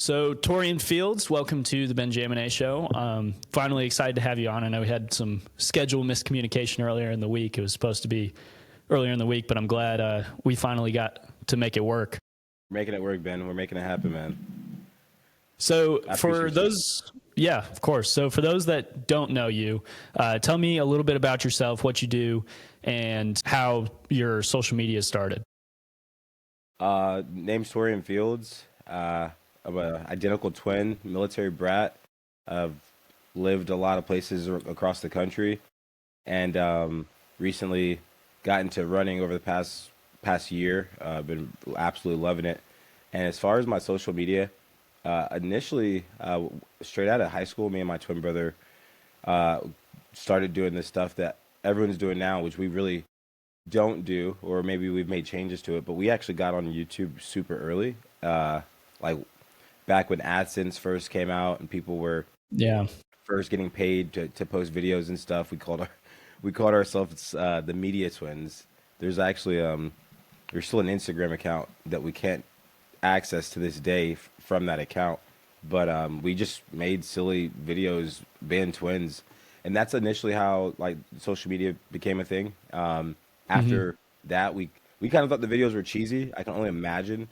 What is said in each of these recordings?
So, Torian Fields, welcome to the Benjamin A Show. Finally excited to have you on. I know we had some schedule miscommunication earlier in the week. It was supposed to be earlier in the week, but I'm glad we finally got to make it work. We're making it work, Ben. We're making it happen, man. So, for those, yeah, of course. So, for those that don't know you, tell me a little bit about yourself, what you do, and how your social media started. Name's Torian Fields. I'm an identical twin, military brat. I've lived a lot of places across the country, and recently got into running over the past year. I've been absolutely loving it. And as far as my social media, initially, straight out of high school, me and my twin brother started doing this stuff that everyone's doing now, which we really don't do, or maybe we've made changes to it. But we actually got on YouTube super early, like back when AdSense first came out and people were first getting paid to post videos and stuff. We called ourselves the Media Twins. There's actually there's still an Instagram account that we can't access to this day from that account, but we just made silly videos being twins, and that's initially how like social media became a thing. After that, we kind of thought the videos were cheesy. I can only imagine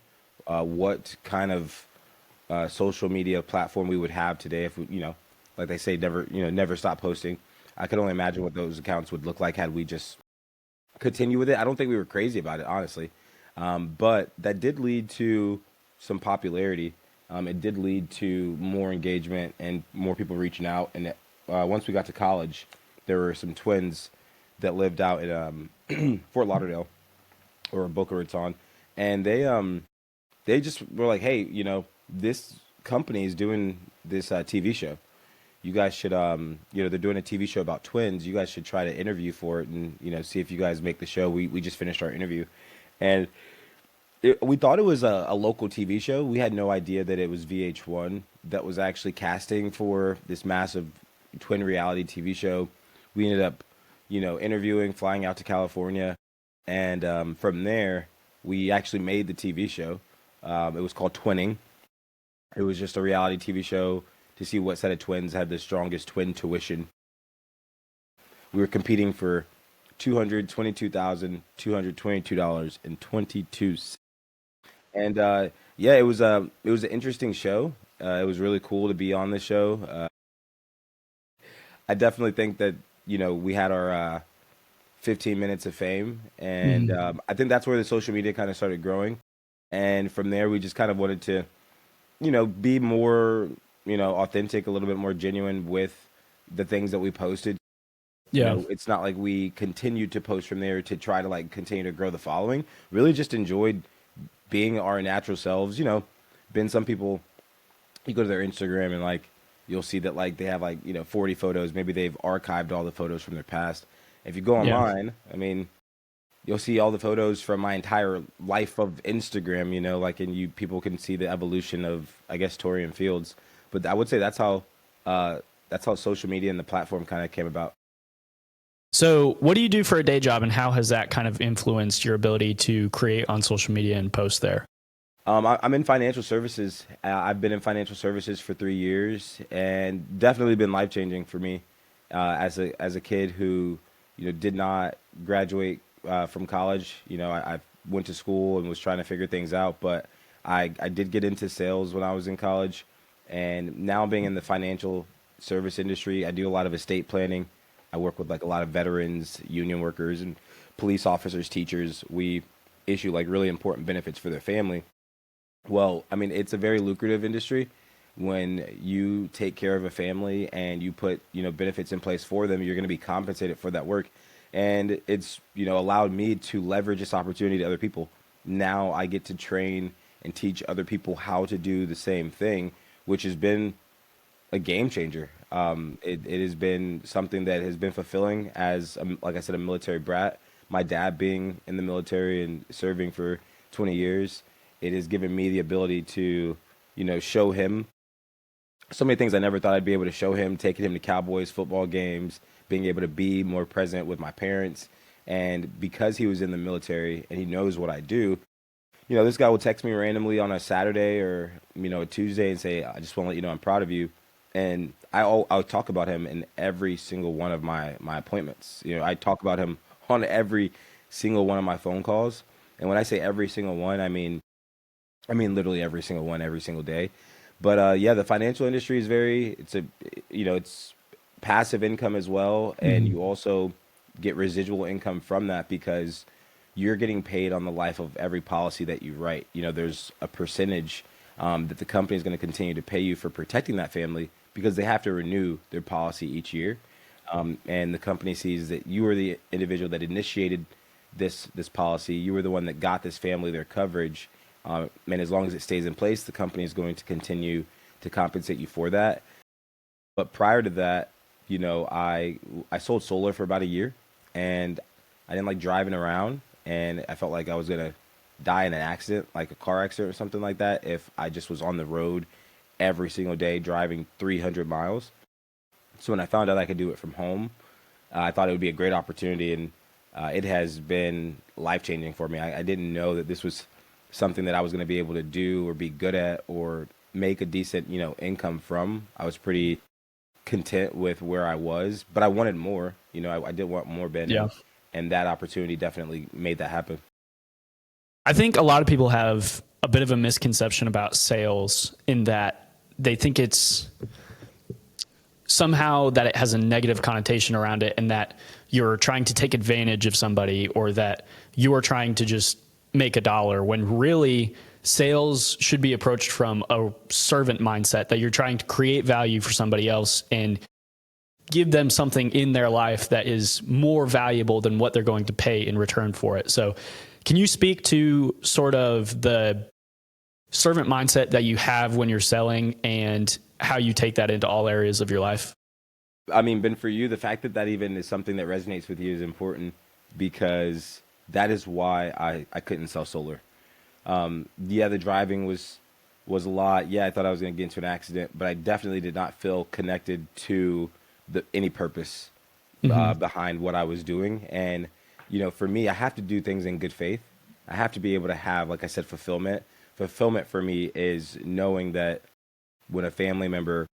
what kind of social media platform we would have today if we, like they say, never stop posting. I could only imagine what those accounts would look like had we just continue with it. I don't think we were crazy about it, honestly. But that did lead to some popularity. It did lead to more engagement and more people reaching out. And once we got to college, there were some twins that lived out in Fort Lauderdale or Boca Raton, and they just were like, "Hey, this company is doing this TV show. You guys should, they're doing a TV show about twins. You guys should try to interview for it and, see if you guys make the show." We just finished our interview, and we thought it was a local TV show. We had no idea that it was VH1 that was actually casting for this massive twin reality TV show. We ended up, interviewing, flying out to California, and from there, we actually made the TV show. It was called Twinning. It was just a reality TV show to see what set of twins had the strongest twin tuition. We were competing for $222,222.22. And it was an interesting show. It was really cool to be on the show. I definitely think that we had our 15 minutes of fame, and I think that's where the social media kind of started growing. And from there, we just kind of wanted to be more, authentic, a little bit more genuine with the things that we posted. Yeah. It's not like we continued to post from there to try to like continue to grow the following. Really just enjoyed being our natural selves. Been some people, you go to their Instagram and like, you'll see that like they have like, 40 photos. Maybe they've archived all the photos from their past. If you go online, I mean, you'll see all the photos from my entire life of Instagram, and people can see the evolution of, I guess, Torian Fields. But I would say that's how social media and the platform kind of came about. So, what do you do for a day job, and how has that kind of influenced your ability to create on social media and post there? I'm in financial services. I've been in financial services for 3 years, and definitely been life-changing for me as a kid who did not graduate from college. I went to school and was trying to figure things out, but I did get into sales when I was in college, and now being in the financial service industry, I do a lot of estate planning. I work with like a lot of veterans, union workers, and police officers, teachers. We issue like really important benefits for their family. Well, I mean, it's a very lucrative industry. When you take care of a family and you put, benefits in place for them, you're going to be compensated for that work. And it's, allowed me to leverage this opportunity to other people. Now I get to train and teach other people how to do the same thing, which has been a game changer. It has been something that has been fulfilling as, like I said, a military brat. My dad being in the military and serving for 20 years, it has given me the ability to, show him so many things I never thought I'd be able to show him, taking him to Cowboys football games, being able to be more present with my parents. And because he was in the military and he knows what I do, this guy will text me randomly on a Saturday or, a Tuesday and say, I just want to let you know I'm proud of you. And I'll talk about him in every single one of my appointments. I talk about him on every single one of my phone calls. And when I say every single one, I mean literally every single one, every single day. But yeah, the financial industry is it's passive income as well, and you also get residual income from that because you're getting paid on the life of every policy that you write. There's a percentage that the company is going to continue to pay you for protecting that family because they have to renew their policy each year. And the company sees that you were the individual that initiated this policy. You were the one that got this family their coverage. And as long as it stays in place, the company is going to continue to compensate you for that. But prior to that, I sold solar for about a year, and I didn't like driving around, and I felt like I was gonna die in an accident, like a car accident or something like that, if I just was on the road every single day driving 300 miles. So when I found out I could do it from home, I thought it would be a great opportunity, and it has been life-changing for me. I didn't know that this was something that I was going to be able to do or be good at or make a decent, income from. I was pretty content with where I was, but I wanted more. I did want more, Ben. Yeah. And that opportunity definitely made that happen. I think a lot of people have a bit of a misconception about sales in that they think it's somehow that it has a negative connotation around it and that you're trying to take advantage of somebody or that you are trying to just make a dollar, when really sales should be approached from a servant mindset, that you're trying to create value for somebody else and give them something in their life that is more valuable than what they're going to pay in return for it. So can you speak to sort of the servant mindset that you have when you're selling and how you take that into all areas of your life? I mean, Ben, for you, the fact that even is something that resonates with you is important because that is why I couldn't sell solar. Yeah, the driving was a lot. Yeah, I thought I was going to get into an accident, but I definitely did not feel connected to any purpose behind what I was doing. And, for me, I have to do things in good faith. I have to be able to have, like I said, fulfillment. Fulfillment for me is knowing that when a family member,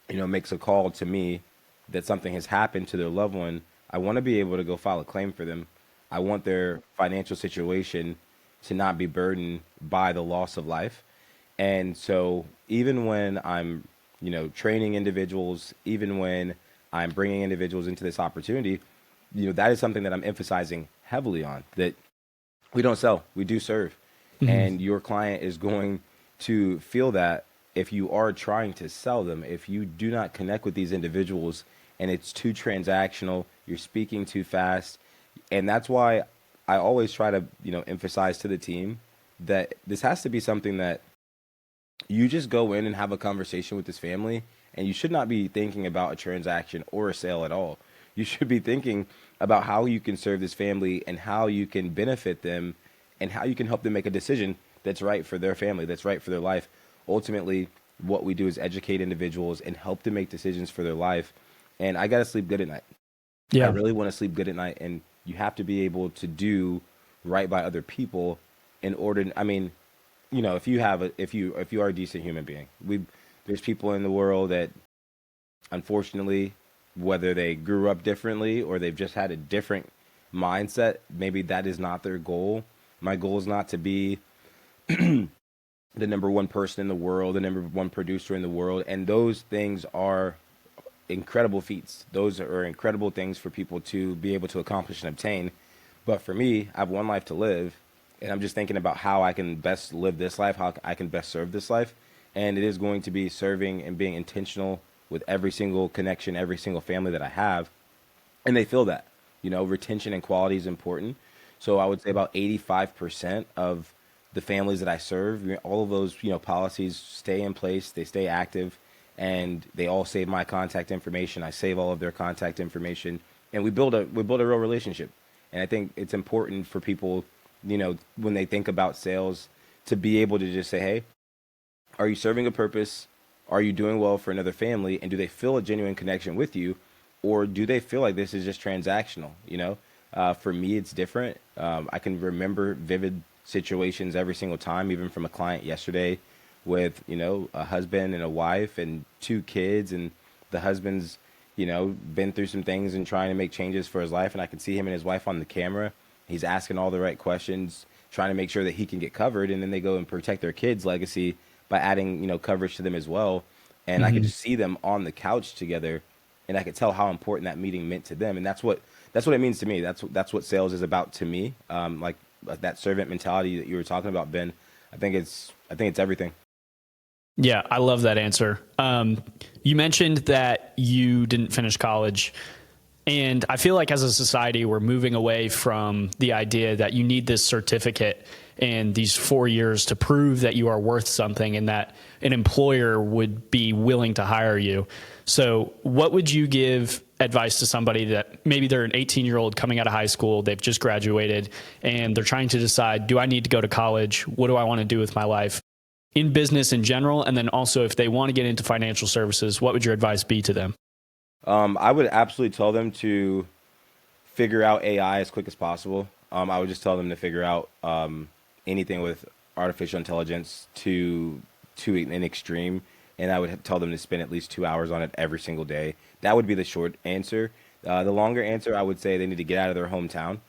makes a call to me that something has happened to their loved one, I want to be able to go file a claim for them. I want their financial situation to not be burdened by the loss of life. And so even when I'm, training individuals, even when I'm bringing individuals into this opportunity, that is something that I'm emphasizing heavily on, that we don't sell, we do serve. And your client is going to feel that if you are trying to sell them, if you do not connect with these individuals and it's too transactional, you're speaking too fast. And that's why I always try to, emphasize to the team that this has to be something that you just go in and have a conversation with this family, and you should not be thinking about a transaction or a sale at all. You should be thinking about how you can serve this family and how you can benefit them and how you can help them make a decision that's right for their family, that's right for their life. Ultimately, what we do is educate individuals and help them make decisions for their life. And I got to sleep good at night. Yeah. I really want to sleep good at night. And you have to be able to do right by other people in order. I mean, if you are a decent human being, there's people in the world that, unfortunately, whether they grew up differently or they've just had a different mindset, maybe that is not their goal. My goal is not to be the number one person in the world, the number one producer in the world. And those things are incredible feats. Those are incredible things for people to be able to accomplish and obtain. But for me, I have one life to live, and I'm just thinking about how I can best live this life, how I can best serve this life. And it is going to be serving and being intentional with every single connection, every single family that I have. And they feel that, retention and quality is important. So I would say about 85% of the families that I serve, all of those, policies stay in place, they stay active, and they all save my contact information. I save all of their contact information, and we build a real relationship. And I think it's important for people, when they think about sales, to be able to just say, hey, are you serving a purpose? Are you doing well for another family? And do they feel a genuine connection with you? Or do they feel like this is just transactional? For me, it's different. I can remember vivid situations every single time, even from a client yesterday with, a husband and a wife and two kids, and the husband's, been through some things and trying to make changes for his life. And I can see him and his wife on the camera. He's asking all the right questions, trying to make sure that he can get covered. And then they go and protect their kids' legacy by adding, coverage to them as well. And I could just see them on the couch together, and I could tell how important that meeting meant to them. And that's what it means to me. That's what sales is about to me. Like that servant mentality that you were talking about, Ben. I think it's everything. Yeah, I love that answer. You mentioned that you didn't finish college, and I feel like as a society, we're moving away from the idea that you need this certificate and these 4 years to prove that you are worth something and that an employer would be willing to hire you. So what would you give advice to somebody that maybe they're an 18-year-old coming out of high school, they've just graduated, and they're trying to decide, do I need to go to college? What do I want to do with my life? In business in general, and then also if they want to get into financial services, what would your advice be to them? I would absolutely tell them to figure out AI as quick as possible. I would just tell them to figure out anything with artificial intelligence to an extreme, and I would tell them to spend at least 2 hours on it every single day. That would be the short answer. The longer answer, I would say they need to get out of their hometown,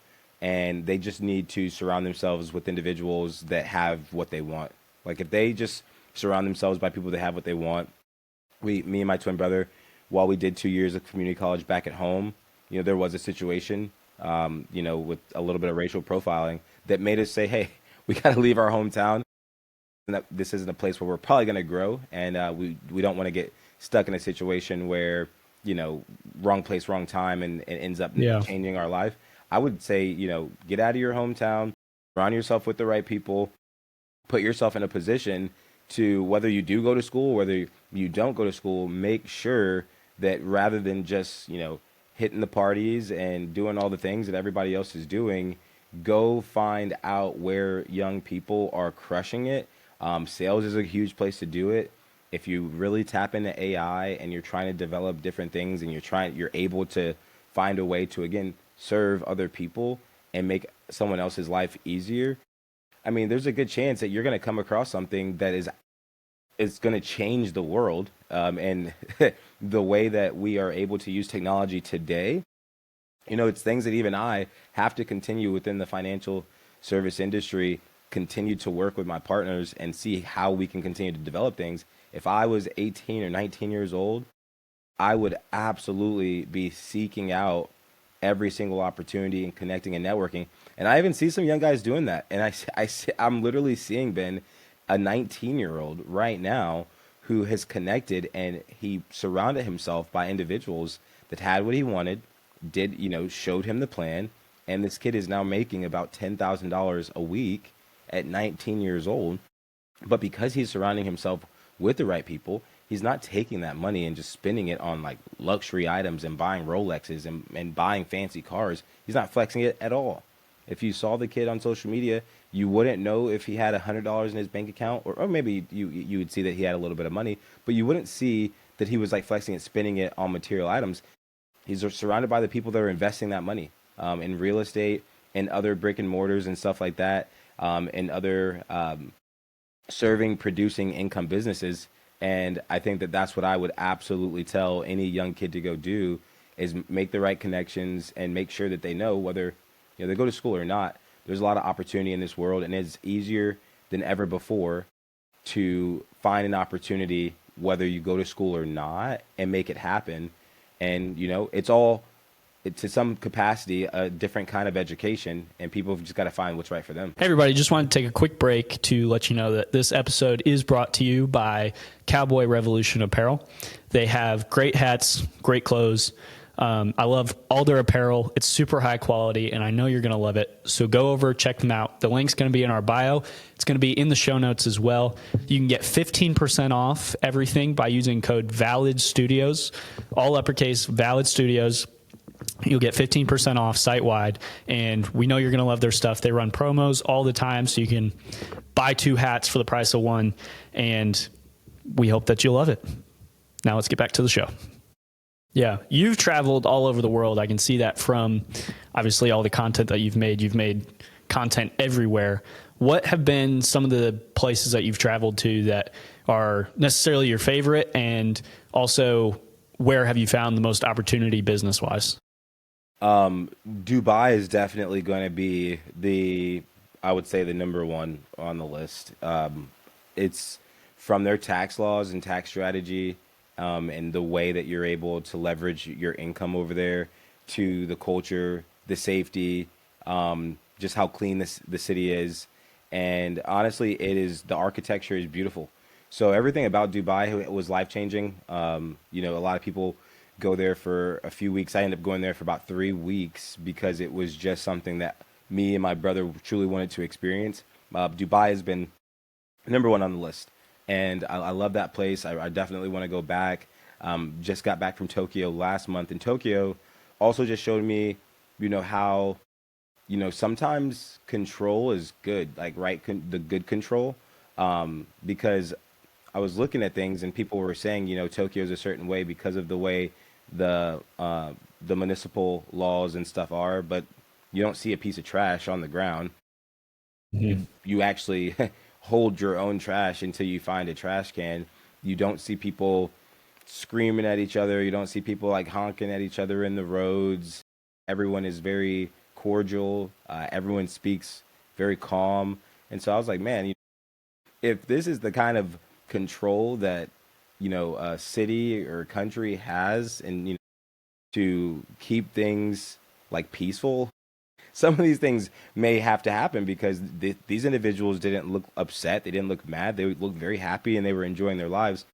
and they just need to surround themselves with individuals that have what they want. Like if they just surround themselves by people that have what they want. Me and my twin brother, while we did 2 years of community college back at home, there was a situation, with a little bit of racial profiling that made us say, hey, we got to leave our hometown. And that this isn't a place where we're probably going to grow. And we don't want to get stuck in a situation where, wrong place, wrong time, and it ends up changing our life. I would say, get out of your hometown, surround yourself with the right people, put yourself in a position to, whether you do go to school, whether you don't go to school, make sure that rather than just, hitting the parties and doing all the things that everybody else is doing, go find out where young people are crushing it. Sales is a huge place to do it. If you really tap into AI and you're trying to develop different things and you're able to find a way to, again, serve other people and make someone else's life easier, I mean, there's a good chance that you're going to come across something that is going to change the world. And the way that we are able to use technology today, it's things that even I have to continue within the financial service industry, continue to work with my partners and see how we can continue to develop things. If I was 18 or 19 years old, I would absolutely be seeking out every single opportunity and connecting and networking. And I even see some young guys doing that. And I'm literally seeing, Ben, a 19-year-old right now who has connected, and he surrounded himself by individuals that had what he wanted, showed him the plan. And this kid is now making about $10,000 a week at 19 years old. But because he's surrounding himself with the right people, he's not taking that money and just spending it on like luxury items and buying Rolexes and buying fancy cars. He's not flexing it at all. If you saw the kid on social media, you wouldn't know if he had $100 in his bank account, or maybe you would see that he had a little bit of money, but you wouldn't see that he was like flexing it, spending it on material items. He's surrounded by the people that are investing that money in real estate and other brick and mortars and stuff like that, and other producing income businesses. And I think that that's what I would absolutely tell any young kid to go do, is make the right connections and make sure that they know whether they go to school or not. There's a lot of opportunity in this world, and it's easier than ever before to find an opportunity whether you go to school or not and make it happen. And it's all, to some capacity, a different kind of education, and people have just got to find what's right for them. Hey everybody, just wanted to take a quick break to let you know that this episode is brought to you by Cowboy Revolution Apparel. They have great hats, great clothes. I love all their apparel. It's super high quality, and I know you're going to love it. So go over, check them out. The link's going to be in our bio. It's going to be in the show notes as well. You can get 15% off everything by using code VALIDSTUDIOS, all uppercase VALID Studios. You'll get 15% off site-wide, and we know you're going to love their stuff. They run promos all the time, so you can buy 2 hats for the price of 1, and we hope that you'll love it. Now let's get back to the show. Yeah, you've traveled all over the world. I can see that from, obviously, all the content that you've made. You've made content everywhere. What have been some of the places that you've traveled to that are necessarily your favorite, and also where have you found the most opportunity business wise? Dubai is definitely going to be I would say the number one on the list. It's from their tax laws and tax strategy, and the way that you're able to leverage your income over there, to the culture, the safety, just how clean the city is. And honestly, the architecture is beautiful. So everything about Dubai was life changing. A lot of people go there for a few weeks. I ended up going there for about 3 weeks because it was just something that me and my brother truly wanted to experience. Dubai has been number one on the list, and I love that place. I definitely want to go back. Just got back from Tokyo last month, and Tokyo also just showed me, how, sometimes control is good, like the good control, because I was looking at things and people were saying, Tokyo is a certain way because of the way the municipal laws and stuff are, but you don't see a piece of trash on the ground. You actually hold your own trash until you find a trash can. You don't see people screaming at each other. You don't see people like honking at each other in the roads. Everyone is very cordial. Everyone speaks very calm. And so I was like, man, if this is the kind of control that, a city or country has, and, to keep things like peaceful, some of these things may have to happen because these individuals didn't look upset. They didn't look mad. They looked very happy and they were enjoying their lives.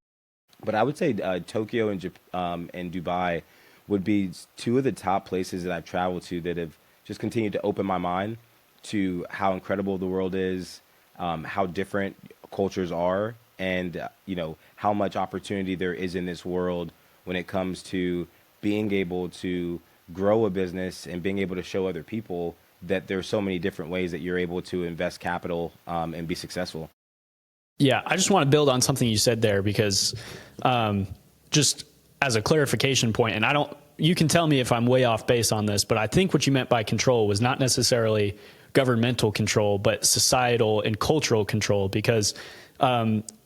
But I would say Tokyo and Dubai would be two of the top places that I've traveled to that have just continued to open my mind to how incredible the world is, how different cultures are, and how much opportunity there is in this world when it comes to being able to grow a business and being able to show other people that there's so many different ways that you're able to invest capital and be successful. Yeah, I just want to build on something you said there because just as a clarification point, and you can tell me if I'm way off base on this, but I think what you meant by control was not necessarily governmental control, but societal and cultural control, because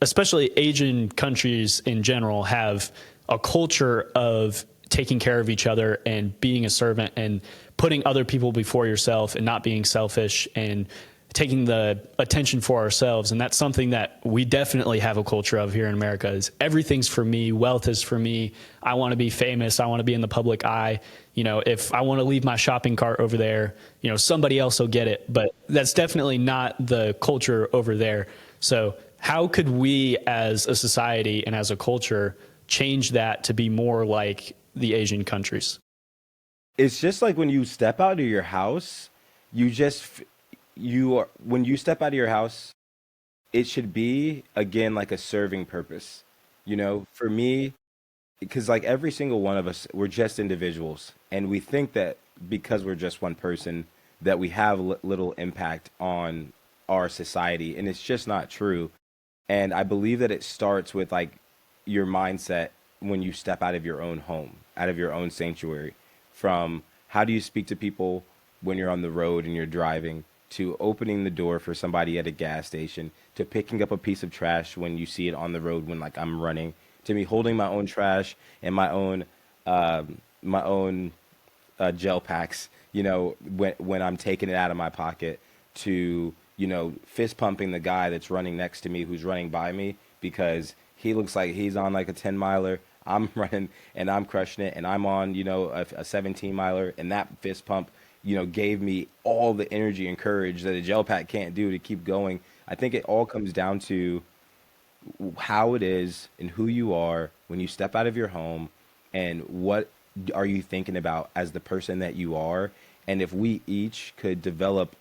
especially Asian countries in general have a culture of taking care of each other and being a servant and putting other people before yourself and not being selfish and taking the attention for ourselves. And that's something that we definitely have a culture of here in America, is everything's for me. Wealth is for me. I want to be famous. I want to be in the public eye. If I want to leave my shopping cart over there, somebody else will get it, but that's definitely not the culture over there. So how could we as a society and as a culture change that to be more like the Asian countries? It's just like when you step out of your house, when you step out of your house, it should be again like a serving purpose. For me, because like every single one of us, we're just individuals, and we think that because we're just one person that we have little impact on our society, and it's just not true. And I believe that it starts with like your mindset when you step out of your own home, out of your own sanctuary, from how do you speak to people when you're on the road and you're driving, to opening the door for somebody at a gas station, to picking up a piece of trash when you see it on the road when like I'm running, to me holding my own trash and my own gel packs, when I'm taking it out of my pocket, to fist pumping the guy that's running next to me who's running by me because he looks like he's on like a 10 miler. I'm running and I'm crushing it, and I'm on, a 17 miler, and that fist pump, gave me all the energy and courage that a gel pack can't do to keep going. I think it all comes down to how it is and who you are when you step out of your home, and what are you thinking about as the person that you are. And if we each could develop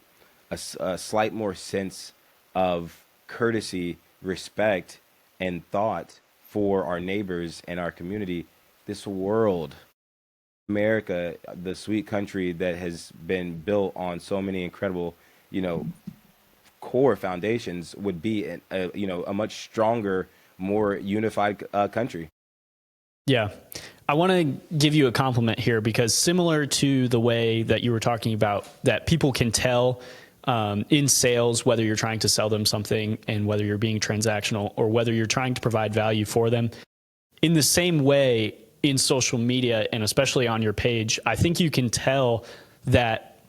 a slight more sense of courtesy, respect, and thought for our neighbors and our community, this world, America, the sweet country that has been built on so many incredible, core foundations, would be a much stronger, more unified country. Yeah. I want to give you a compliment here, because similar to the way that you were talking about that people can tell in sales, whether you're trying to sell them something and whether you're being transactional or whether you're trying to provide value for them. In the same way, in social media and especially on your page, I think you can tell that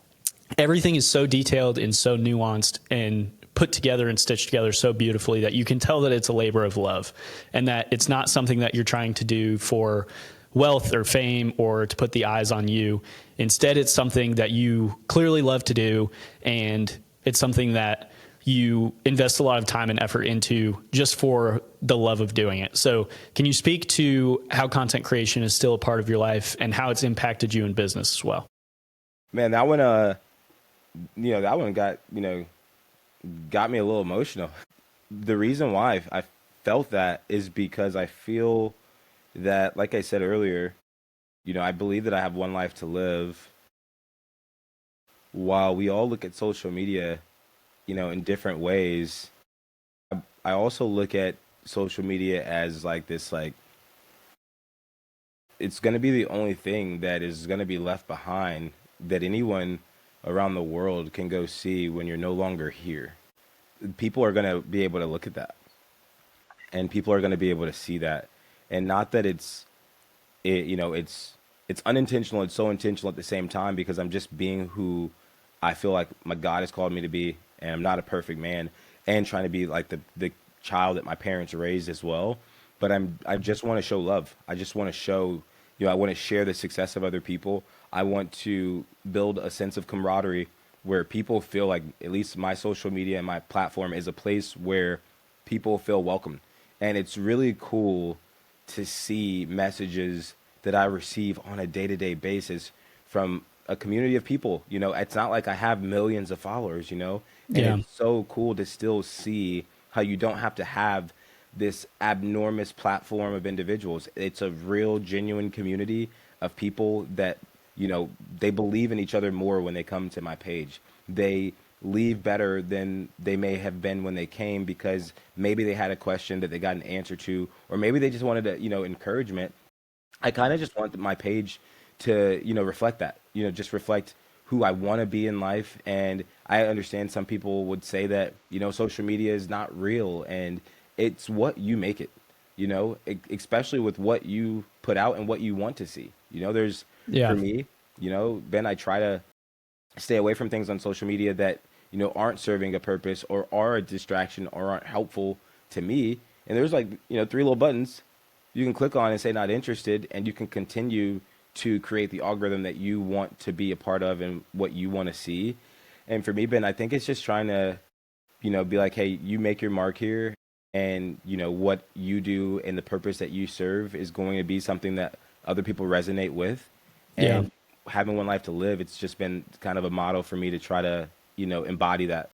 everything is so detailed and so nuanced and put together and stitched together so beautifully that you can tell that it's a labor of love and that it's not something that you're trying to do for wealth or fame or to put the eyes on you. Instead, it's something that you clearly love to do, and it's something that you invest a lot of time and effort into just for the love of doing it. So can you speak to how content creation is still a part of your life and how it's impacted you in business as well? Man, that one, that one got me a little emotional. The reason why I felt that is because I feel that, like I said earlier, I believe that I have one life to live. While we all look at social media, in different ways, I also look at social media as like this, like, it's going to be the only thing that is going to be left behind that anyone around the world can go see when you're no longer here. People are going to be able to look at that, and people are going to be able to see that. And not that it's unintentional. It's so intentional at the same time, because I'm just being who I feel like my God has called me to be, and I'm not a perfect man, and trying to be like the child that my parents raised as well. But I just want to show love. I just want to show, I want to share the success of other people. I want to build a sense of camaraderie where people feel like at least my social media and my platform is a place where people feel welcome. And it's really cool to see messages that I receive on a day-to-day basis from a community of people. It's not like I have millions of followers, and it's so cool to still see how you don't have to have this abnormous platform of individuals. It's a real, genuine community of people that, they believe in each other more when they come to my page. They leave better than they may have been when they came, because maybe they had a question that they got an answer to, or maybe they just wanted to, encouragement. I kind of just want my page to, reflect that, just reflect who I want to be in life. And I understand some people would say that, social media is not real, and it's what you make it, especially with what you put out and what you want to see. For me, Ben, I try to stay away from things on social media that, aren't serving a purpose or are a distraction or aren't helpful to me. And there's like, 3 little buttons you can click on and say not interested, and you can continue to create the algorithm that you want to be a part of and what you want to see. And for me, Ben, I think it's just trying to, be like, hey, you make your mark here, and, what you do and the purpose that you serve is going to be something that other people resonate with. And having one life to live, it's just been kind of a motto for me to try to, embody that.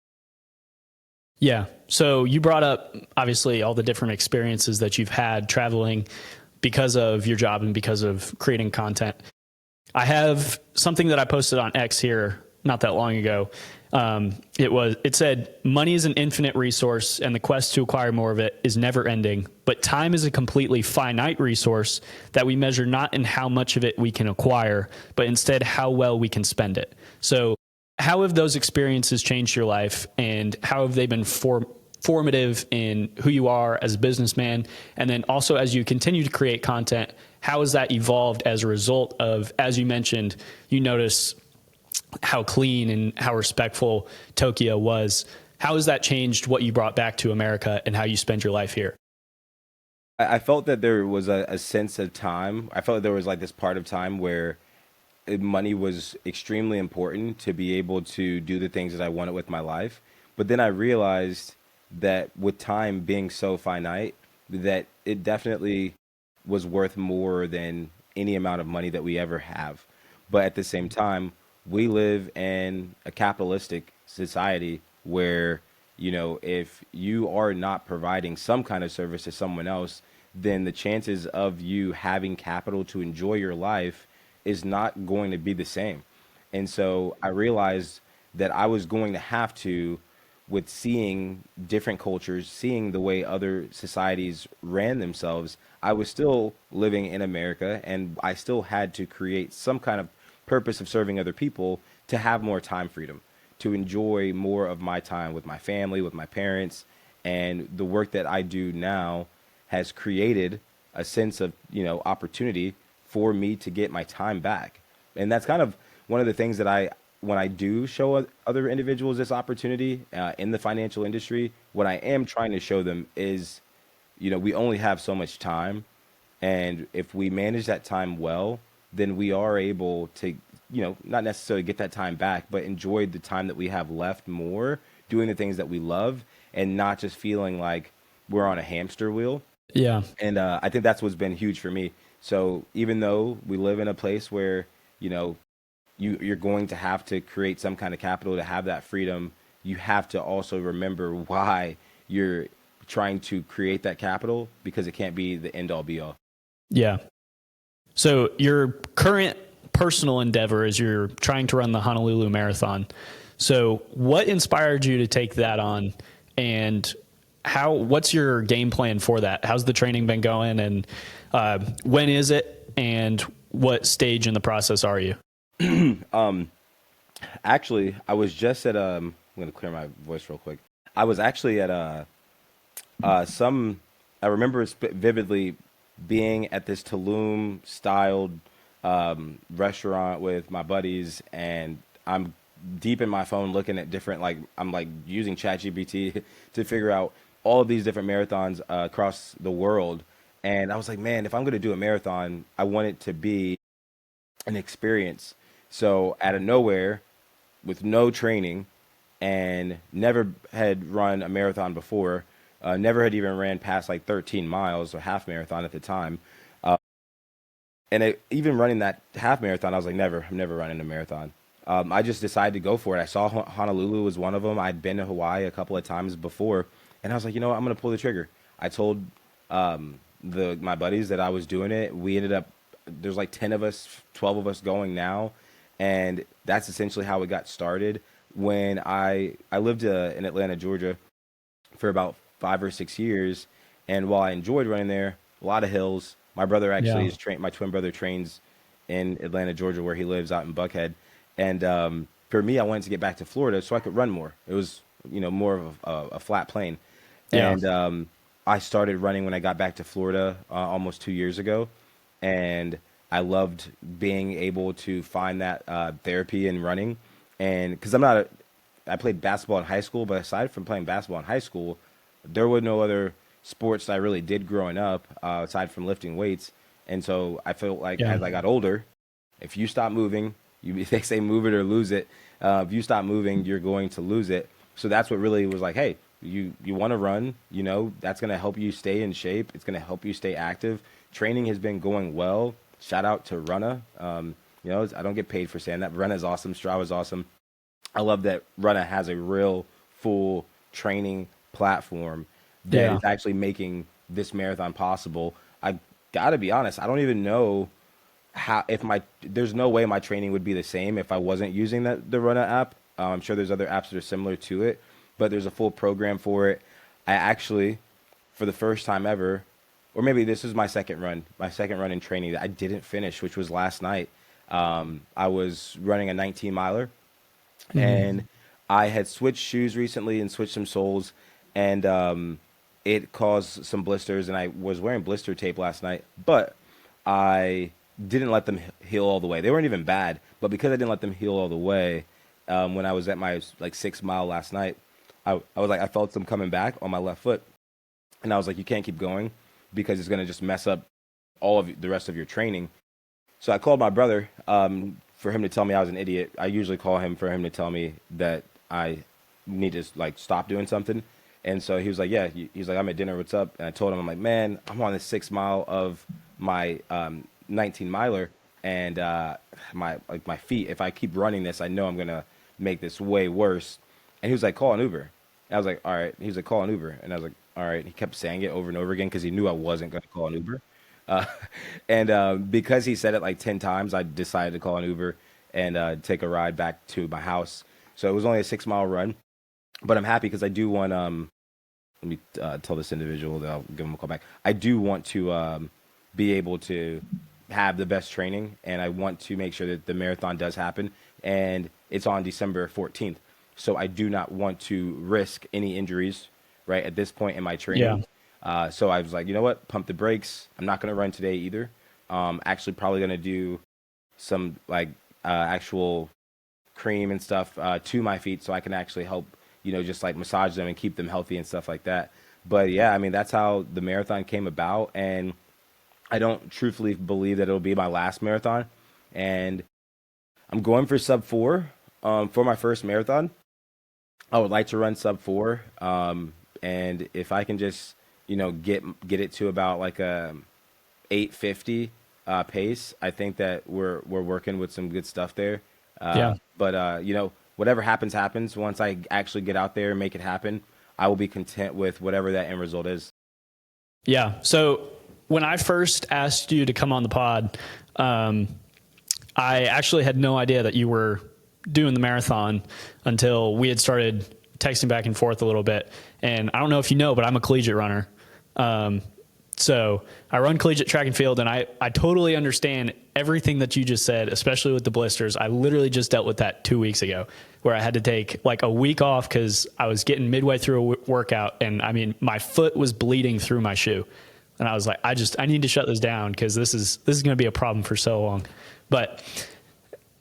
Yeah. So you brought up obviously all the different experiences that you've had traveling because of your job and because of creating content. I have something that I posted on X here not that long ago. It said, money is an infinite resource and the quest to acquire more of it is never ending, but time is a completely finite resource that we measure not in how much of it we can acquire, but instead how well we can spend it. So how have those experiences changed your life, and how have they been formative in who you are as a businessman? And then also, as you continue to create content, how has that evolved as a result of, as you mentioned, you notice how clean and how respectful Tokyo was. How has that changed what you brought back to America and how you spend your life here? I felt that there was a sense of time. I felt that there was like this part of time where money was extremely important to be able to do the things that I wanted with my life. But then I realized that with time being so finite, that it definitely was worth more than any amount of money that we ever have. But at the same time, we live in a capitalistic society where, if you are not providing some kind of service to someone else, then the chances of you having capital to enjoy your life is not going to be the same. And so I realized that I was going to have to, with seeing different cultures, seeing the way other societies ran themselves, I was still living in America, and I still had to create some kind of purpose of serving other people to have more time freedom, to enjoy more of my time with my family, with my parents. And the work that I do now has created a sense of, opportunity for me to get my time back. And that's kind of one of the things that when I do show other individuals this opportunity in the financial industry, what I am trying to show them is, we only have so much time. And if we manage that time well, then we are able to, not necessarily get that time back, but enjoy the time that we have left more doing the things that we love and not just feeling like we're on a hamster wheel. Yeah. And I think that's what's been huge for me. So even though we live in a place where, you're going to have to create some kind of capital to have that freedom, you have to also remember why you're trying to create that capital, because it can't be the end all be all. Yeah. So your current personal endeavor is you're trying to run the Honolulu Marathon. So what inspired you to take that on, and what's your game plan for that? How's the training been going, and when is it, and what stage in the process are you? Actually, I was just at I'm going to clear my voice real quick. I was actually at I remember vividly being at this Tulum styled restaurant with my buddies, and I'm deep in my phone looking at different, I'm using ChatGPT to figure out all of these different marathons across the world. And I was like, man, if I'm going to do a marathon, I want it to be an experience. So out of nowhere, with no training, and never had run a marathon before, never had even ran past 13 miles or half marathon at the time. Even running that half marathon, I was like, I'm never running a marathon. I just decided to go for it. I saw Honolulu was one of them. I'd been to Hawaii a couple of times before, and I was like, you know what, I'm going to pull the trigger. I told my buddies that I was doing it. We ended up, there's 10 of us, 12 of us going now, and that's essentially how it got started. When I lived in Atlanta, Georgia for about 5 or 6 years, and while I enjoyed running there, a lot of hills. My brother actually my twin brother trains in Atlanta, Georgia, where he lives out in Buckhead. And for me, I wanted to get back to Florida so I could run more. It was, more of a flat plane. Yeah. And I started running when I got back to Florida almost 2 years ago. And I loved being able to find that therapy in running. And because I played basketball in high school, but aside from playing basketball in high school, there were no other sports that I really did growing up aside from lifting weights. And so I felt like as I got older, if you stop moving, they say move it or lose it. If you stop moving, you're going to lose it. So that's what really was like, hey, you want to run, that's going to help you stay in shape. It's going to help you stay active. Training has been going well. Shout out to Runna. I don't get paid for saying that. Runna is awesome. Strava is awesome. I love that Runna has a real full training platform that is actually making this marathon possible. I got to be honest, I don't even know there's no way my training would be the same if I wasn't using the Runna app. I'm sure there's other apps that are similar to it, but there's a full program for it. I actually, for the first time ever, or maybe this is my second run in training that I didn't finish, which was last night. I was running a 19 miler, and I had switched shoes recently and switched some soles, and it caused some blisters, and I was wearing blister tape last night, but I didn't let them heal all the way. They weren't even bad, but because I didn't let them heal all the way, when I was at my 6 mile last night, I was I felt some coming back on my left foot, and I was like, you can't keep going because it's going to just mess up all of the rest of your training. So I called my brother for him to tell me I was an idiot. I usually call him for him to tell me that I need to stop doing something. And so he was like, yeah, he's like, I'm at dinner, what's up? And I told him, I'm like, man, I'm on the 6 mile of my 19 miler, and my feet, if I keep running this, I know I'm going to make this way worse. And he was like, call an Uber. And I was like, all right. He was like, call an Uber. And I was like, all right. He kept saying it over and over again because he knew I wasn't going to call an Uber. And because he said it 10 times, I decided to call an Uber and take a ride back to my house. So it was only a 6 mile run, but I'm happy because I do want, let me tell this individual that I'll give him a call back. I do want to be able to have the best training, and I want to make sure that the marathon does happen, and it's on December 14th. So I do not want to risk any injuries, right, at this point in my Yeah. training. So I was like, you know what, pump the brakes. I'm not going to run today either. Actually, probably going to do some like actual cream and stuff to my feet so I can actually help, just like massage them and keep them healthy and stuff like that. But yeah, I mean, that's how the marathon came about. And I don't truthfully believe that it'll be my last marathon. And I'm going for sub 4 for my first marathon. I would like to run sub 4. And if I can just, get it to about like a 850 pace, I think that we're working with some good stuff there. Yeah. But whatever happens, happens. Once I actually get out there and make it happen, I will be content with whatever that end result is. Yeah. So when I first asked you to come on the pod, I actually had no idea that you were doing the marathon until we had started texting back and forth a little bit. And I don't know if you know, but I'm a collegiate runner. So I run collegiate track and field, and I totally understand everything that you just said, especially with the blisters. I literally just dealt with that 2 weeks ago, where I had to take like a week off because I was getting midway through a workout, and I mean, my foot was bleeding through my shoe. And I was like, I need to shut this down because this is going to be a problem for so long. But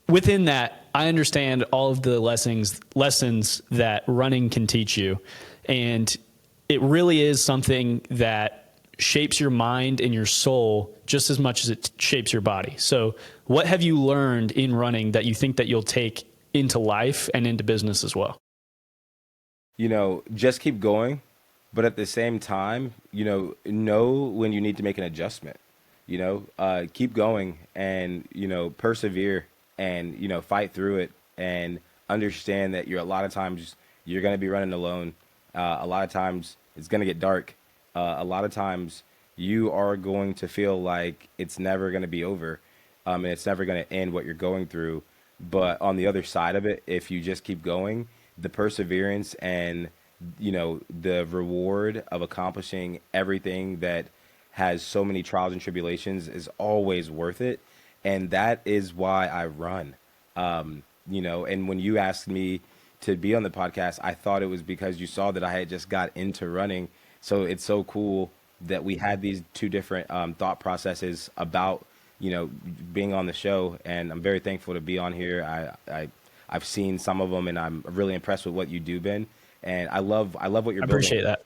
within that, I understand all of the lessons that running can teach you. And it really is something that shapes your mind and your soul just as much as it shapes your body. So what have you learned in running that you think that you'll take into life and into business as well? Just keep going, but at the same time, know when you need to make an adjustment. Keep going and, persevere and, fight through it and understand that a lot of times you're going to be running alone. A lot of times it's going to get dark. A lot of times you are going to feel like it's never going to be over, and it's never going to end what you're going through. But on the other side of it, if you just keep going, the perseverance and, the reward of accomplishing everything that has so many trials and tribulations is always worth it. And that is why I run. And when you asked me to be on the podcast, I thought it was because you saw that I had just got into running. So it's so cool that we had these two different thought processes about, being on the show. And I'm very thankful to be on here. I've seen some of them, and I'm really impressed with what you do, Ben. And I love what you're building. I appreciate that.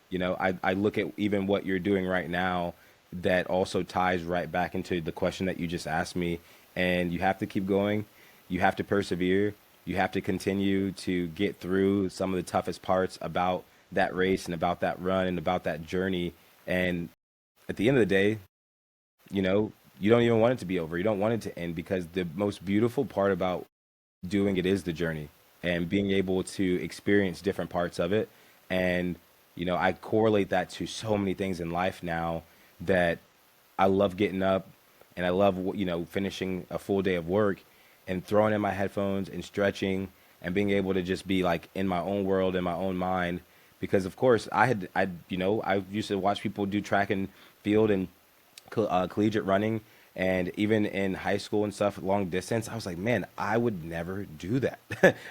I look at even what you're doing right now that also ties right back into the question that you just asked me. And you have to keep going. You have to persevere. You have to continue to get through some of the toughest parts about that race and about that run and about that journey. And at the end of the day, you don't even want it to be over. You don't want it to end, because the most beautiful part about doing it is the journey and being able to experience different parts of it. And, I correlate that to so many things in life now that I love getting up and I love, finishing a full day of work and throwing in my headphones and stretching and being able to just be like in my own world, in my own mind. Because of course I used to watch people do track and field and collegiate running, and even in high school and stuff, long distance. I was like, man, I would never do that.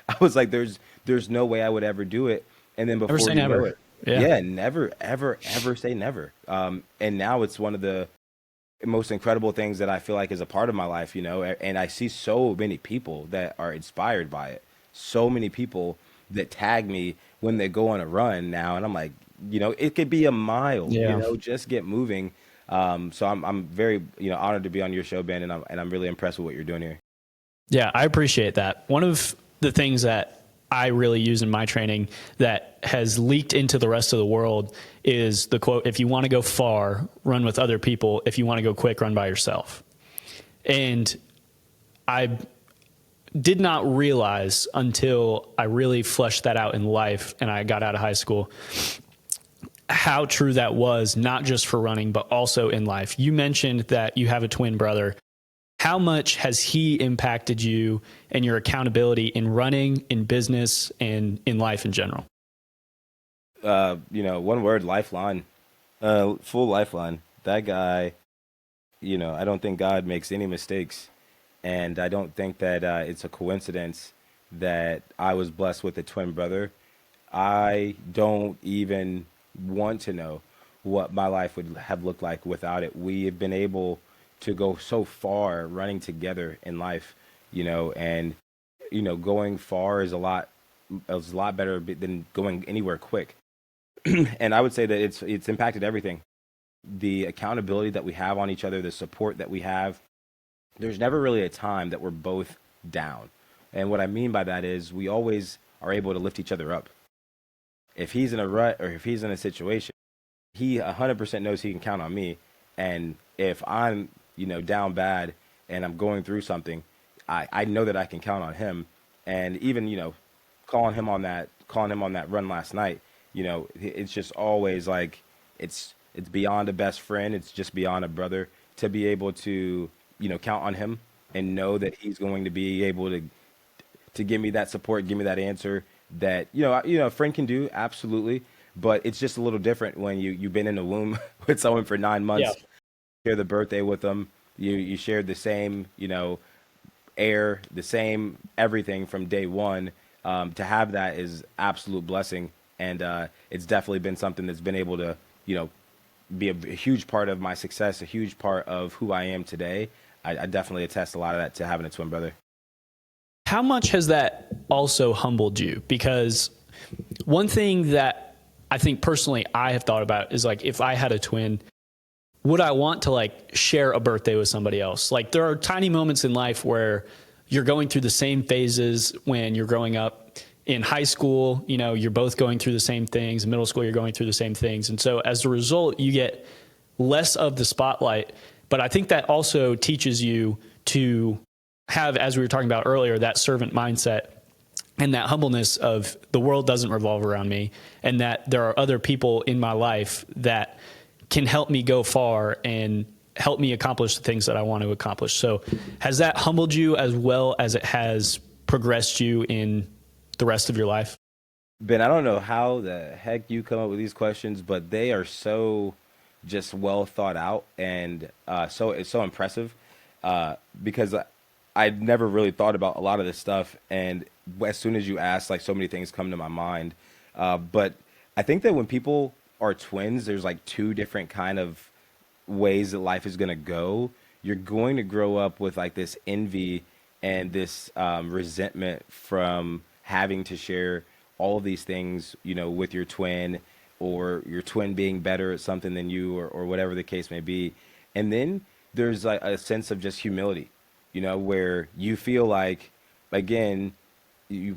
I was like, there's no way I would ever do it. And then before Never say you never. know it, yeah, never, ever, ever say never. And now it's one of the most incredible things that I feel like is a part of my life, and I see so many people that are inspired by it. So many people that tag me when they go on a run now, and I'm like, it could be a mile, just get moving. So I'm very, honored to be on your show, Ben, and I'm really impressed with what you're doing here. Yeah, I appreciate that. One of the things that I really use in my training that has leaked into the rest of the world is the quote, if you want to go far, run with other people. If you want to go quick, run by yourself. And I did not realize until I really fleshed that out in life and I got out of high school how true that was, not just for running, but also in life. You mentioned that you have a twin brother. How much has he impacted you and your accountability in running, in business, and in life in general? One word, lifeline. Full lifeline. That guy, I don't think God makes any mistakes. And I don't think that it's a coincidence that I was blessed with a twin brother. I don't even want to know what my life would have looked like without it. We have been able to go so far running together in life, and going far is a lot better than going anywhere quick. And I would say that it's impacted everything. The accountability that we have on each other, the support that we have. There's never really a time that we're both down. And what I mean by that is we always are able to lift each other up. If he's in a rut or if he's in a situation, he 100% knows he can count on me. And if I'm, down bad and I'm going through something, I know that I can count on him. And even, calling him on that run last night, it's just always like it's beyond a best friend. It's just beyond a brother to be able to, count on him and know that he's going to be able to give me that support, give me that answer that, a friend can do. Absolutely. But it's just a little different when you've been in the womb with someone for 9 months, Yeah. share the birthday with them. You shared the same, air, the same everything from day one. To have that is absolute blessing. And it's definitely been something that's been able to, be a huge part of my success, a huge part of who I am today. I definitely attest a lot of that to having a twin brother. How much has that also humbled you? Because one thing that I think personally I have thought about is like, if I had a twin, would I want to like share a birthday with somebody else? Like there are tiny moments in life where you're going through the same phases when you're growing up. In high school, you're both going through the same things. In middle school, you're going through the same things. And so as a result, you get less of the spotlight. But I think that also teaches you to have, as we were talking about earlier, that servant mindset and that humbleness of the world doesn't revolve around me, and that there are other people in my life that can help me go far and help me accomplish the things that I want to accomplish. So has that humbled you as well as it has progressed you in the rest of your life? Ben, I don't know how the heck you come up with these questions, but they are so just well thought out and so it's so impressive because I'd never really thought about a lot of this stuff. And as soon as you ask, like so many things come to my mind. But I think that when people are twins, there's like two different kind of ways that life is going to go. You're going to grow up with like this envy and this resentment from having to share all of these things, with your twin or your twin being better at something than you or whatever the case may be. And then there's like a sense of just humility, where you feel like, again,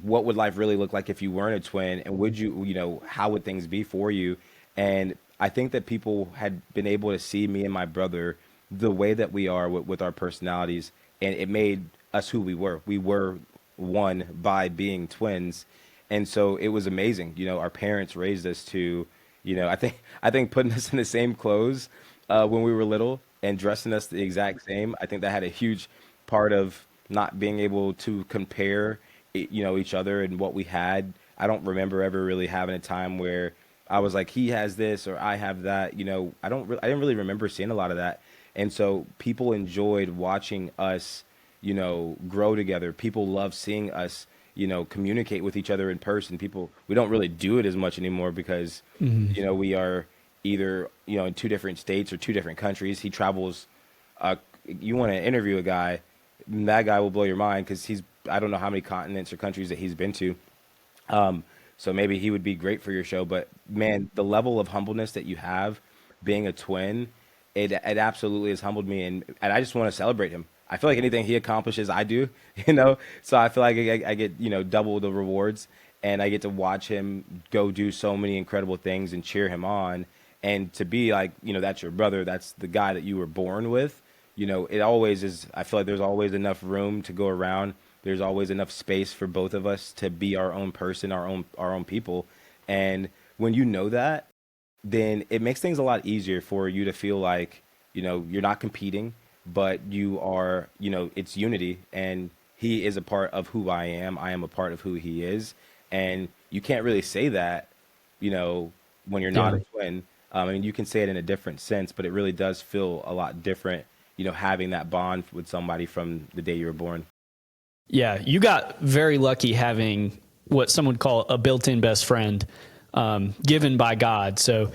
what would life really look like if you weren't a twin? And would you, how would things be for you? And I think that people had been able to see me and my brother the way that we are with our personalities, and it made us who we were. We were one by being twins. And so it was amazing. Our parents raised us to, I think putting us in the same clothes when we were little and dressing us the exact same. I think that had a huge part of not being able to compare, each other and what we had. I don't remember ever really having a time where I was like, he has this or I have that. I didn't really remember seeing a lot of that. And so people enjoyed watching us, grow together. People love seeing us, communicate with each other in person. We don't really do it as much anymore because, we are either, in two different states or two different countries. He travels, you want to interview a guy, that guy will blow your mind because I don't know how many continents or countries that he's been to. So maybe he would be great for your show, but man, the level of humbleness that you have being a twin, it absolutely has humbled me. And I just want to celebrate him. I feel like anything he accomplishes, I do, so I feel like I get, double the rewards, and I get to watch him go do so many incredible things and cheer him on. And to be like, that's your brother, that's the guy that you were born with, it always is. I feel like there's always enough room to go around. There's always enough space for both of us to be our own person, our own people. And when you know that, then it makes things a lot easier for you to feel like, you're not competing, but you are, it's unity, and he is a part of who I am. I am a part of who he is. And you can't really say that, when you're not Yeah. a twin. I mean, you can say it in a different sense, but it really does feel a lot different, having that bond with somebody from the day you were born. Yeah, you got very lucky having what some would call a built-in best friend, given by God. So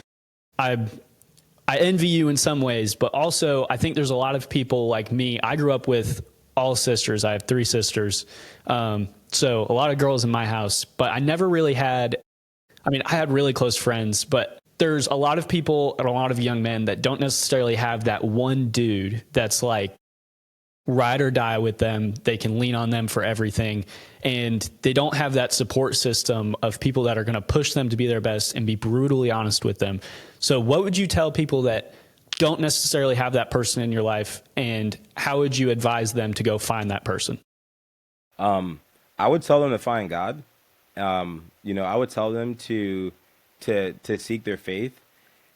I I envy you in some ways, but also I think there's a lot of people like me. I grew up with all sisters. I have three sisters, so a lot of girls in my house. But I never really had. I mean, I had really close friends, but there's a lot of people and a lot of young men that don't necessarily have that one dude that's like ride or die with them. They can lean on them for everything. And they don't have that support system of people that are going to push them to be their best and be brutally honest with them. So what would you tell people that don't necessarily have that person in your life, and how would you advise them to go find that person? I would tell them to find God. I would tell them to seek their faith.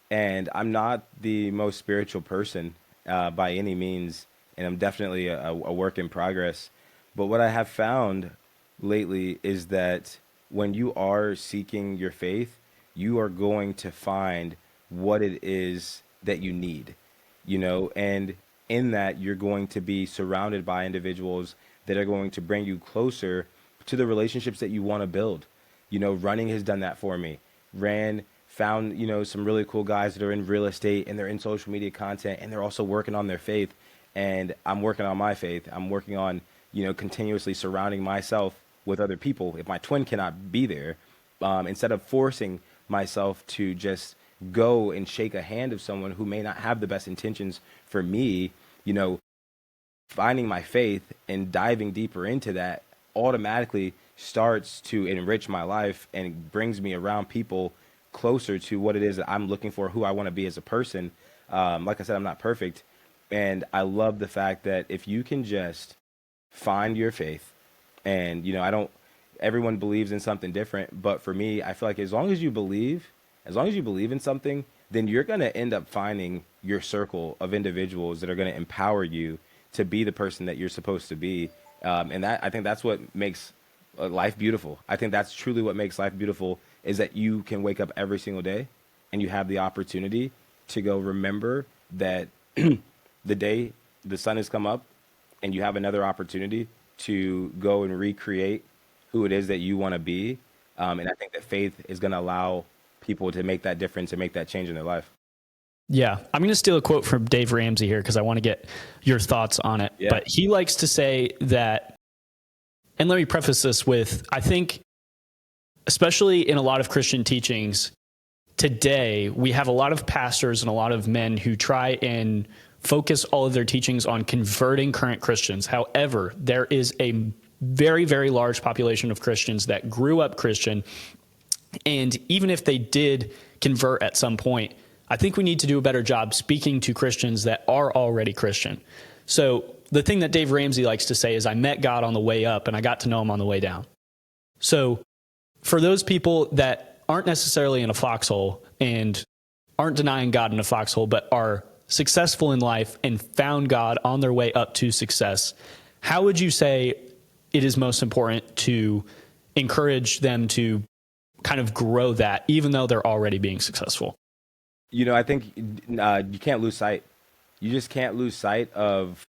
And I'm not the most spiritual person by any means, and I'm definitely a work in progress. But what I have found lately is that when you are seeking your faith, you are going to find what it is that you need, and in that you're going to be surrounded by individuals that are going to bring you closer to the relationships that you want to build. Running has done that for me. Found, some really cool guys that are in real estate and they're in social media content and they're also working on their faith. And I'm working on my faith. I'm working on, continuously surrounding myself with other people. If my twin cannot be there, instead of forcing myself to just go and shake a hand of someone who may not have the best intentions for me, finding my faith and diving deeper into that automatically starts to enrich my life and brings me around people closer to what it is that I'm looking for, who I want to be as a person. Like I said, I'm not perfect. And I love the fact that if you can just find your faith, and, everyone believes in something different. But for me, I feel like as long as you believe in something, then you're going to end up finding your circle of individuals that are going to empower you to be the person that you're supposed to be. I think that's what makes life beautiful. I think that's truly what makes life beautiful, is that you can wake up every single day and you have the opportunity to go remember that the day the sun has come up, and you have another opportunity to go and recreate who it is that you want to be. And I think that faith is going to allow people to make that difference and make that change in their life. Yeah, I'm going to steal a quote from Dave Ramsey here because I want to get your thoughts on it. Yeah. But he likes to say that, and let me preface this with, I think, especially in a lot of Christian teachings today, we have a lot of pastors and a lot of men who try and focus all of their teachings on converting current Christians. However, there is a very, very large population of Christians that grew up Christian. And even if they did convert at some point, I think we need to do a better job speaking to Christians that are already Christian. So the thing that Dave Ramsey likes to say is, I met God on the way up and I got to know him on the way down. So for those people that aren't necessarily in a foxhole and aren't denying God in a foxhole, but are successful in life and found God on their way up to success, how would you say it is most important to encourage them to kind of grow that, even though they're already being successful? I think you can't lose sight. You just can't lose sight of,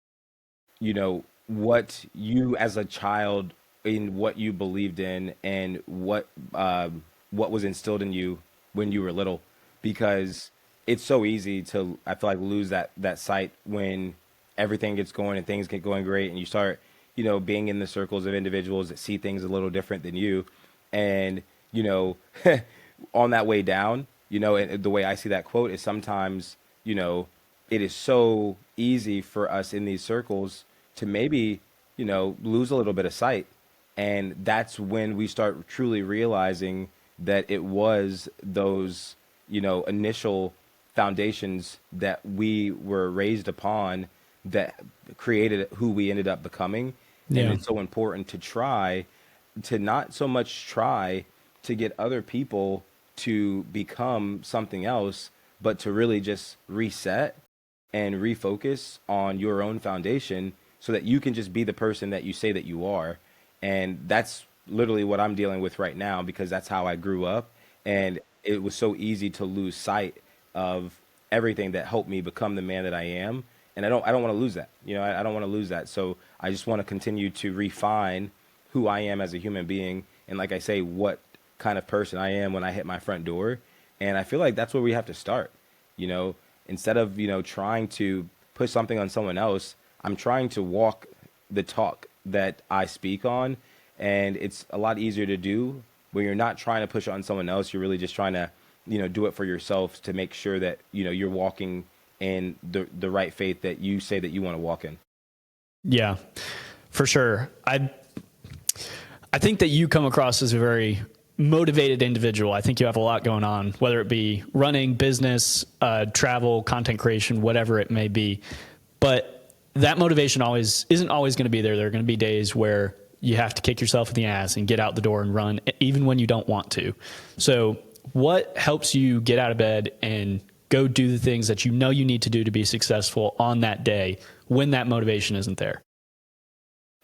what you as a child, in what you believed in, and what was instilled in you when you were little, because it's so easy to, I feel like, lose that sight when everything gets going and things get going great, and you start, being in the circles of individuals that see things a little different than you, and on that way down, and the way I see that quote is sometimes, it is so easy for us in these circles to maybe, lose a little bit of sight. And that's when we start truly realizing that it was those, initial foundations that we were raised upon that created who we ended up becoming. Yeah. And it's so important to not so much try to get other people to become something else, but to really just reset and refocus on your own foundation so that you can just be the person that you say that you are. And that's literally what I'm dealing with right now, because that's how I grew up. And it was so easy to lose sight of everything that helped me become the man that I am. And I don't want to lose that. I don't want to lose that. So I just want to continue to refine who I am as a human being. And like I say, what kind of person I am when I hit my front door. And I feel like that's where we have to start. Instead of, trying to put something on someone else, I'm trying to walk the talk that I speak on. And it's a lot easier to do when you're not trying to push it on someone else. You're really just trying to, do it for yourself to make sure that, you're walking in the right faith that you say that you want to walk in. Yeah, for sure. I think that you come across as a very motivated individual. I think you have a lot going on, whether it be running, business, travel, content creation, whatever it may be. But that motivation isn't always going to be there. There are going to be days where you have to kick yourself in the ass and get out the door and run, even when you don't want to. So what helps you get out of bed and go do the things that you know you need to do to be successful on that day when that motivation isn't there?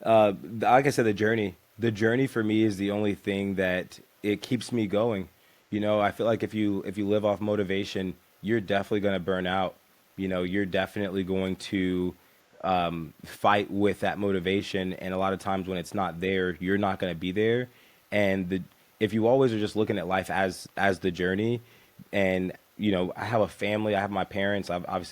Like I said, the journey for me is the only thing that it keeps me going. I feel like if you live off motivation, you're definitely going to burn out. You're definitely going to fight with that motivation. And a lot of times when it's not there, you're not going to be there. And if you always are just looking at life as the journey, and I have a family, I have my parents. I'm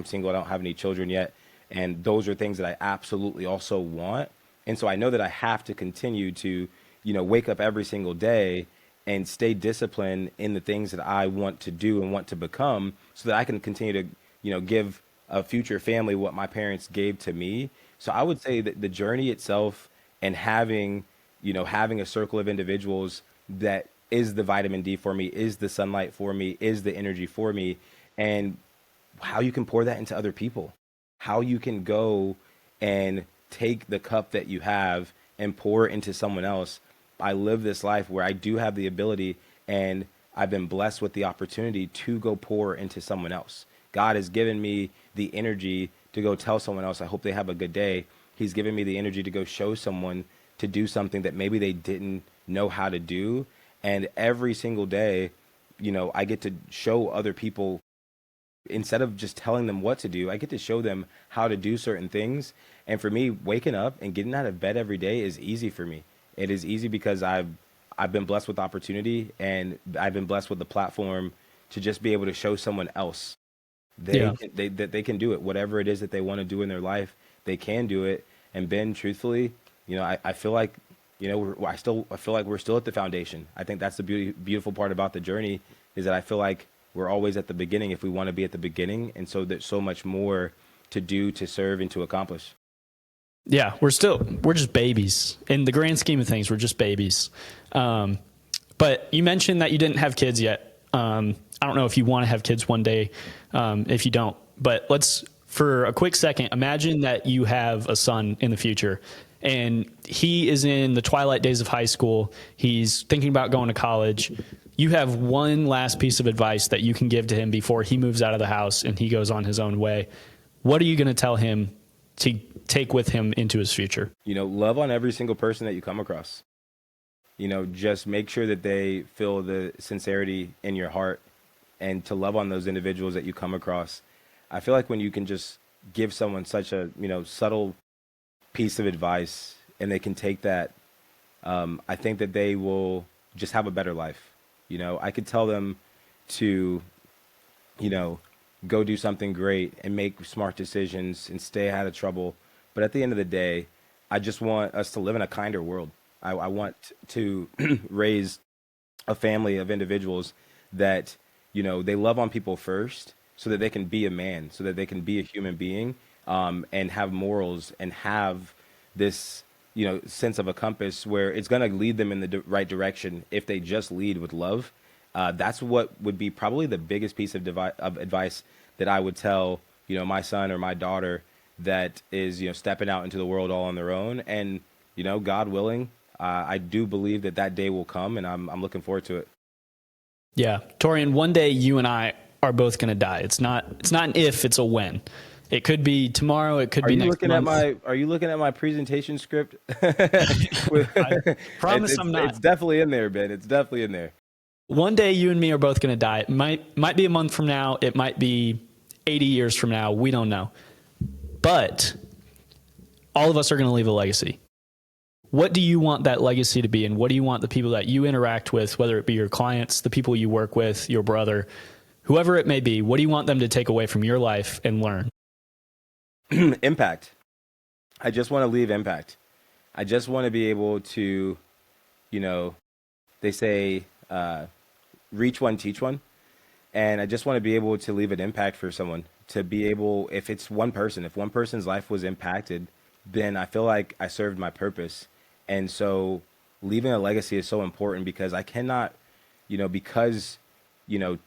single. I don't have any children yet, and those are things that I absolutely also want. And so I know that I have to continue to, wake up every single day and stay disciplined in the things that I want to do and want to become, so that I can continue to, give a future family what my parents gave to me. So I would say that the journey itself and having a circle of individuals that is the vitamin D for me, is the sunlight for me, is the energy for me, and how you can pour that into other people, how you can go and take the cup that you have and pour it into someone else. I live this life where I do have the ability, and I've been blessed with the opportunity to go pour into someone else. God has given me the energy to go tell someone else, I hope they have a good day. He's given me the energy to go show someone to do something that maybe they didn't know how to do. And every single day, I get to show other people, instead of just telling them what to do, I get to show them how to do certain things. And for me, waking up and getting out of bed every day is easy for me. It is easy because I've been blessed with opportunity, and I've been blessed with the platform to just be able to show someone else that they can do it. Whatever it is that they want to do in their life, they can do it. And Ben, truthfully, I feel like, I feel like we're still at the foundation. I think that's the beautiful part about the journey, is that I feel like we're always at the beginning if we want to be at the beginning. And so there's so much more to do, to serve, and to accomplish. Yeah, we're just babies. In the grand scheme of things, we're just babies. But you mentioned that you didn't have kids yet. I don't know if you want to have kids one day, if you don't. But for a quick second, imagine that you have a son in the future, and he is in the twilight days of high school. He's thinking about going to college. You have one last piece of advice that you can give to him before he moves out of the house and he goes on his own way. What are you going to tell him to take with him into his future? Love on every single person that you come across. Just make sure that they feel the sincerity in your heart, and to love on those individuals that you come across. I feel like when you can just give someone such a, subtle piece of advice, and they can take that, I think that they will just have a better life. I could tell them to, go do something great and make smart decisions and stay out of trouble. But at the end of the day, I just want us to live in a kinder world. I want to raise a family of individuals that, they love on people first, so that they can be a man, so that they can be a human being, and have morals and have this, sense of a compass where it's going to lead them in the right direction if they just lead with love. That's what would be probably the biggest piece of advice that I would tell, my son or my daughter that is, stepping out into the world all on their own. And, God willing, I do believe that day will come, and I'm looking forward to it. Yeah. Torian, one day you and I are both going to die. It's not an if, it's a when. It could be tomorrow. It could be next month. Are you looking at my presentation script? I promise I'm not. It's definitely in there, Ben. It's definitely in there. One day you and me are both going to die. It might be a month from now. It might be 80 years from now. We don't know. but all of us are going to leave a legacy. What do you want that legacy to be? And what do you want the people that you interact with, whether it be your clients, the people you work with, your brother, whoever it may be, what do you want them to take away from your life and learn? Impact. I just want to leave impact. I just want to be able to, they say, reach one, teach one. And I just want to be able to leave an impact for someone, to be able, if it's one person, if one person's life was impacted, then I feel like I served my purpose. And so leaving a legacy is so important, because I cannot, because,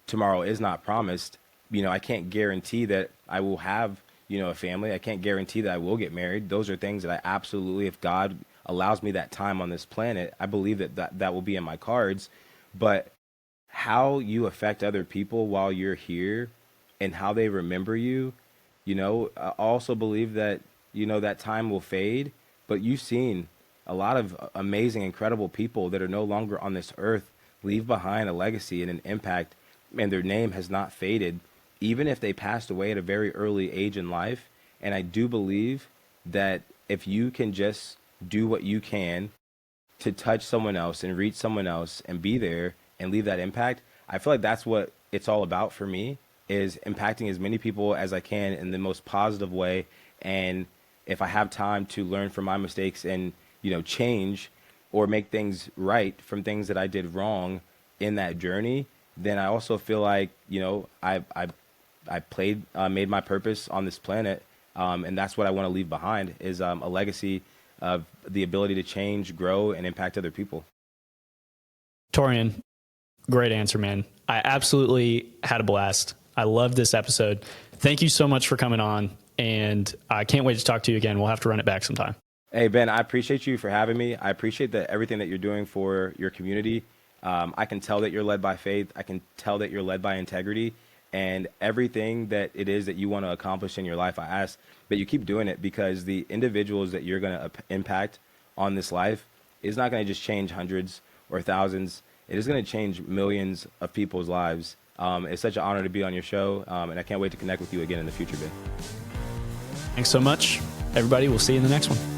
tomorrow is not promised, I can't guarantee that I will have, a family. I can't guarantee that I will get married. Those are things that I absolutely, if God allows me that time on this planet, I believe that will be in my cards. But how you affect other people while you're here and how they remember you, I also believe that, that time will fade. But you've seen a lot of amazing, incredible people that are no longer on this earth leave behind a legacy and an impact, and their name has not faded, even if they passed away at a very early age in life. And I do believe that if you can just do what you can to touch someone else and reach someone else and be there and leave that impact, I feel like that's what it's all about for me, is impacting as many people as I can in the most positive way. And if I have time to learn from my mistakes and, change or make things right from things that I did wrong in that journey, then I also feel like, I made my purpose on this planet. And that's what I want to leave behind, is a legacy of the ability to change, grow, and impact other people. Torian, great answer, man. I absolutely had a blast. I loved this episode. Thank you so much for coming on, and I can't wait to talk to you again. We'll have to run it back sometime. Hey, Ben, I appreciate you for having me. I appreciate everything that you're doing for your community. I can tell that you're led by faith. I can tell that you're led by integrity, and everything that it is that you want to accomplish in your life. I ask that you keep doing it, because the individuals that you're going to impact on this life is not going to just change hundreds or thousands. It is going to change millions of people's lives. It's such an honor to be on your show, and I can't wait to connect with you again in the future, Ben. Thanks so much, everybody. We'll see you in the next one.